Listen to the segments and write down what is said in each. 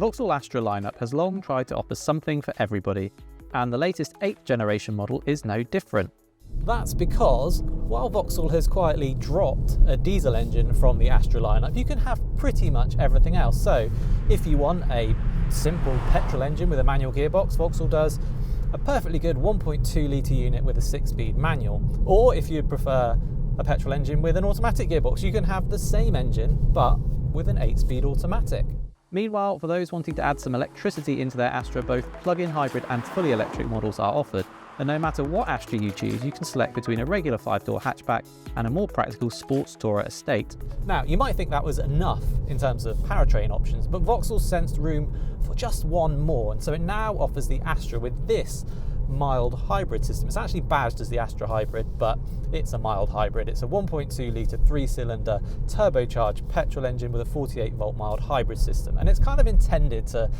Vauxhall Astra lineup has long tried to offer something for everybody, and the latest 8th generation model is no different. That's because while Vauxhall has quietly dropped a diesel engine from the Astra lineup, you can have pretty much everything else. So if you want a simple petrol engine with a manual gearbox, Vauxhall does a perfectly good 1.2 litre unit with a 6-speed manual. Or if you prefer a petrol engine with an automatic gearbox, you can have the same engine but with an 8-speed automatic. Meanwhile, for those wanting to add some electricity into their Astra, both plug-in hybrid and fully electric models are offered, and no matter what Astra you choose, you can select between a regular 5-door hatchback and a more practical sports tourer estate. Now, you might think that was enough in terms of powertrain options, but Vauxhall sensed room for just one more, and so it now offers the Astra with this mild hybrid system. It's actually badged as the Astra Hybrid, but it's a mild hybrid. It's a 1.2 litre 3-cylinder turbocharged petrol engine with a 48 volt mild hybrid system, and it's kind of intended to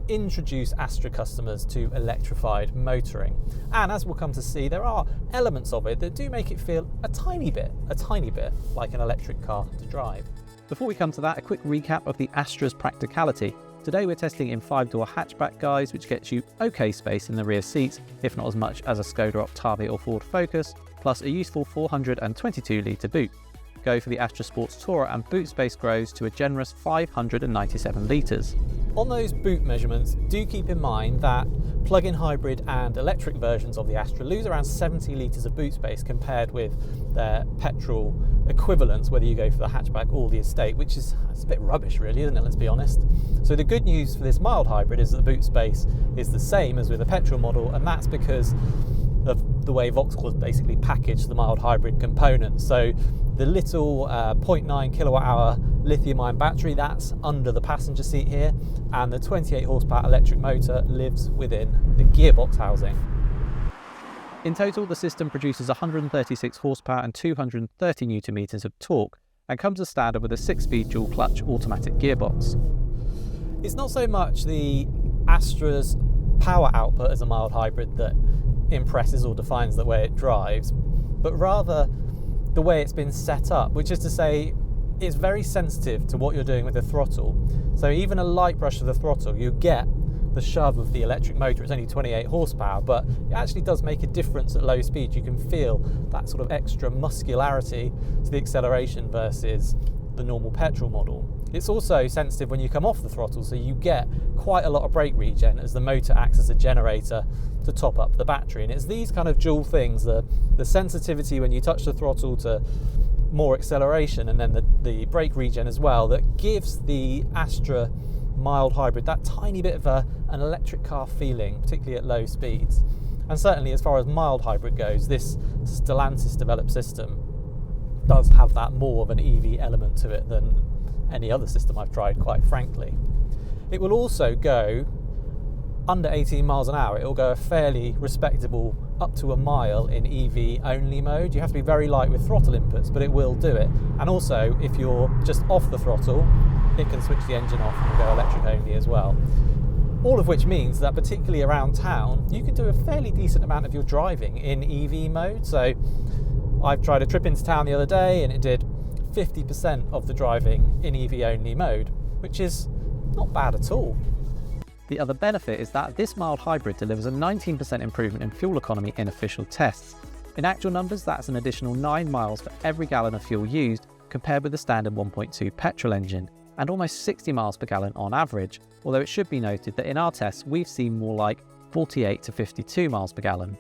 introduce Astra customers to electrified motoring. And as we'll come to see, there are elements of it that do make it feel a tiny bit like an electric car to drive. Before we come to that, a quick recap of the Astra's practicality. Today we're testing in 5-door hatchback guise, which gets you okay space in the rear seats, if not as much as a Skoda Octavia or Ford Focus, plus a useful 422 litre boot. Go for the Astra Sports Tourer and boot space grows to a generous 597 litres. On those boot measurements, do keep in mind that plug-in hybrid and electric versions of the Astra lose around 70 litres of boot space compared with their petrol equivalents, whether you go for the hatchback or the estate, which is a bit rubbish really, isn't it, let's be honest. So the good news for this mild hybrid is that the boot space is the same as with a petrol model, and that's because of the way Vauxhall has basically packaged the mild hybrid components. So the little 0.9 kilowatt hour lithium-ion battery, that's under the passenger seat here, and the 28 horsepower electric motor lives within the gearbox housing. In total, the system produces 136 horsepower and 230 newton meters of torque, and comes as standard with a 6-speed dual clutch automatic gearbox. It's not so much the Astra's power output as a mild hybrid that impresses or defines the way it drives, but rather the way it's been set up, which is to say it's very sensitive to what you're doing with the throttle. So even a light brush of the throttle, you get the shove of the electric motor. It's only 28 horsepower, but it actually does make a difference at low speed. You can feel that sort of extra muscularity to the acceleration versus the normal petrol model. It's also sensitive when you come off the throttle, so you get quite a lot of brake regen as the motor acts as a generator to top up the battery. And it's these kind of dual things, the sensitivity when you touch the throttle to more acceleration, and then the brake regen as well, that gives the Astra mild hybrid that tiny bit of an electric car feeling, particularly at low speeds. And certainly as far as mild hybrid goes, this Stellantis developed system does have that more of an EV element to it than any other system I've tried, quite frankly. It will also go under 18 miles an hour. It will go a fairly respectable up to a mile in EV only mode. You have to be very light with throttle inputs, but it will do it. And also, if you're just off the throttle, it can switch the engine off and go electric only as well. All of which means that particularly around town, you can do a fairly decent amount of your driving in EV mode. So I've tried a trip into town the other day and it did 50% of the driving in EV only mode, which is not bad at all. The other benefit is that this mild hybrid delivers a 19% improvement in fuel economy in official tests. In actual numbers, that's an additional 9 miles for every gallon of fuel used, compared with the standard 1.2 petrol engine, and almost 60 miles per gallon on average, although it should be noted that in our tests we've seen more like 48 to 52 miles per gallon.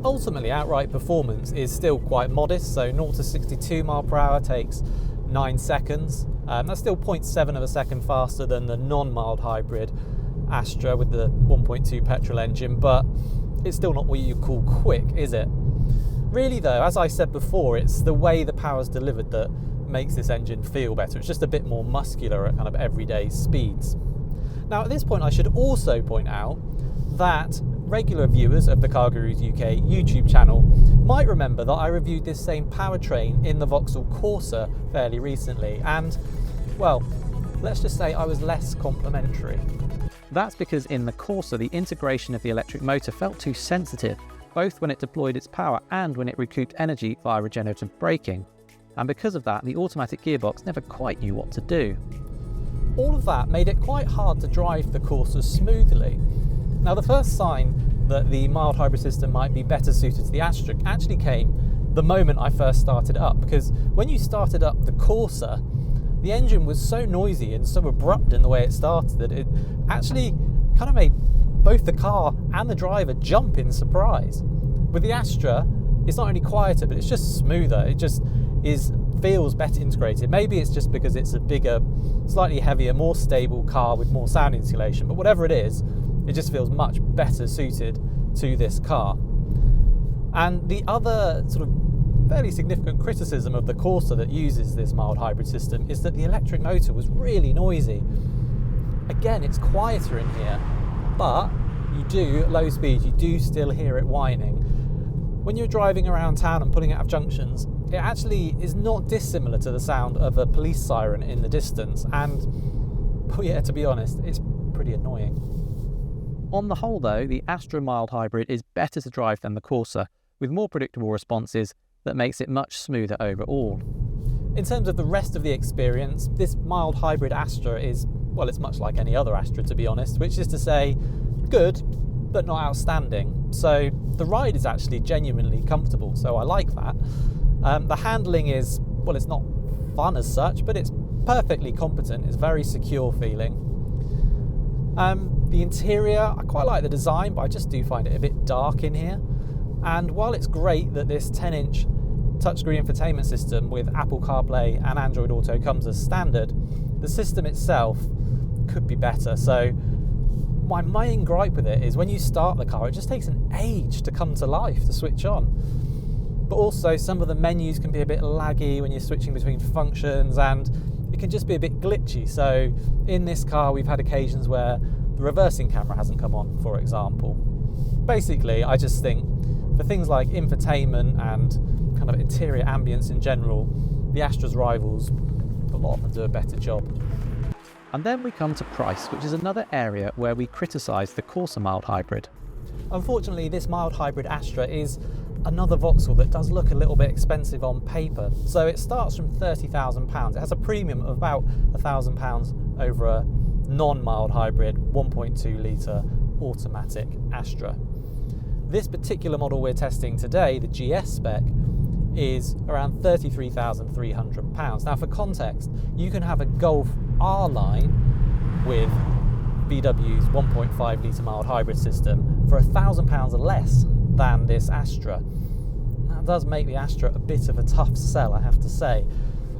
Ultimately, outright performance is still quite modest, so 0 to 62 mile per hour takes 9 seconds. That's still 0.7 of a second faster than the non-mild hybrid Astra with the 1.2 petrol engine, but it's still not what you call quick, is it? Really though, as I said before, it's the way the power's delivered that makes this engine feel better. It's just a bit more muscular at kind of everyday speeds. Now at this point I should also point out that regular viewers of the CarGurus UK YouTube channel might remember that I reviewed this same powertrain in the Vauxhall Corsa fairly recently, and well, let's just say I was less complimentary. That's because in the Corsa the integration of the electric motor felt too sensitive, both when it deployed its power and when it recouped energy via regenerative braking. And because of that, the automatic gearbox never quite knew what to do. All of that made it quite hard to drive the Corsa smoothly. Now, the first sign that the mild hybrid system might be better suited to the Astra actually came the moment I first started it up, because when you started up the Corsa, the engine was so noisy and so abrupt in the way it started that it actually kind of made both the car and the driver jump in surprise. With the Astra, it's not only quieter, but it's just smoother. It just feels better integrated. Maybe it's just because it's a bigger, slightly heavier, more stable car with more sound insulation, but whatever it is, it just feels much better suited to this car. And the other sort of fairly significant criticism of the Corsa that uses this mild hybrid system is that the electric motor was really noisy. Again, it's quieter in here, but at low speed, you do still hear it whining. When you're driving around town and pulling out of junctions, it actually is not dissimilar to the sound of a police siren in the distance, and, well, yeah, to be honest, it's pretty annoying. On the whole though, the Astra mild hybrid is better to drive than the Corsa, with more predictable responses that makes it much smoother overall. In terms of the rest of the experience, this mild hybrid Astra is, well, it's much like any other Astra, to be honest, which is to say, good, but not outstanding. So the ride is actually genuinely comfortable, so I like that. The handling is, well, it's not fun as such, but it's perfectly competent. It's very secure feeling. The interior, I quite like the design, but I just do find it a bit dark in here. And while it's great that this 10-inch touchscreen infotainment system with Apple CarPlay and Android Auto comes as standard, the system itself could be better. So my main gripe with it is when you start the car, it just takes an age to come to life, to switch on. But also some of the menus can be a bit laggy when you're switching between functions, and it can just be a bit glitchy. So in this car, we've had occasions where the reversing camera hasn't come on, for example. Basically, I just think for things like infotainment and kind of interior ambience in general, the Astra's rivals, a lot of them do a better job. And then we come to price, which is another area where we criticise the Corsa mild hybrid. Unfortunately, this mild hybrid Astra is another Vauxhall that does look a little bit expensive on paper. So it starts from £30,000. It has a premium of about £1,000 over a non-mild hybrid 1.2 litre automatic Astra. This particular model we're testing today, the GS spec, is around £33,300. Now, for context, you can have a Golf R-Line with VW's 1.5 litre mild hybrid system for £1,000 less than this Astra. That does make the Astra a bit of a tough sell, I have to say,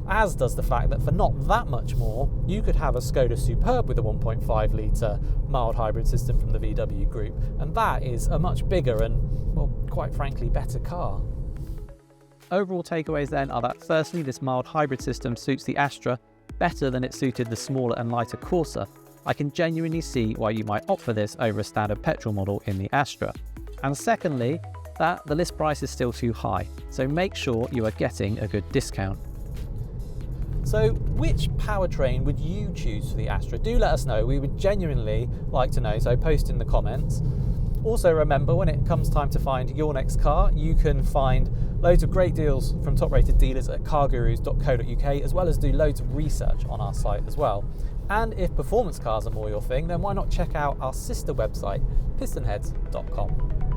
as does the fact that for not that much more, you could have a Skoda Superb with a 1.5 litre mild hybrid system from the VW group, and that is a much bigger and, well, quite frankly, better car. Overall takeaways then are that firstly, this mild hybrid system suits the Astra better than it suited the smaller and lighter Corsa. I can genuinely see why you might opt for this over a standard petrol model in the Astra. And secondly, that the list price is still too high, so make sure you are getting a good discount. So which powertrain would you choose for the Astra? Do let us know, we would genuinely like to know, so post in the comments. Also remember, when it comes time to find your next car, you can find loads of great deals from top-rated dealers at cargurus.co.uk, as well as do loads of research on our site as well. And if performance cars are more your thing, then why not check out our sister website, pistonheads.com.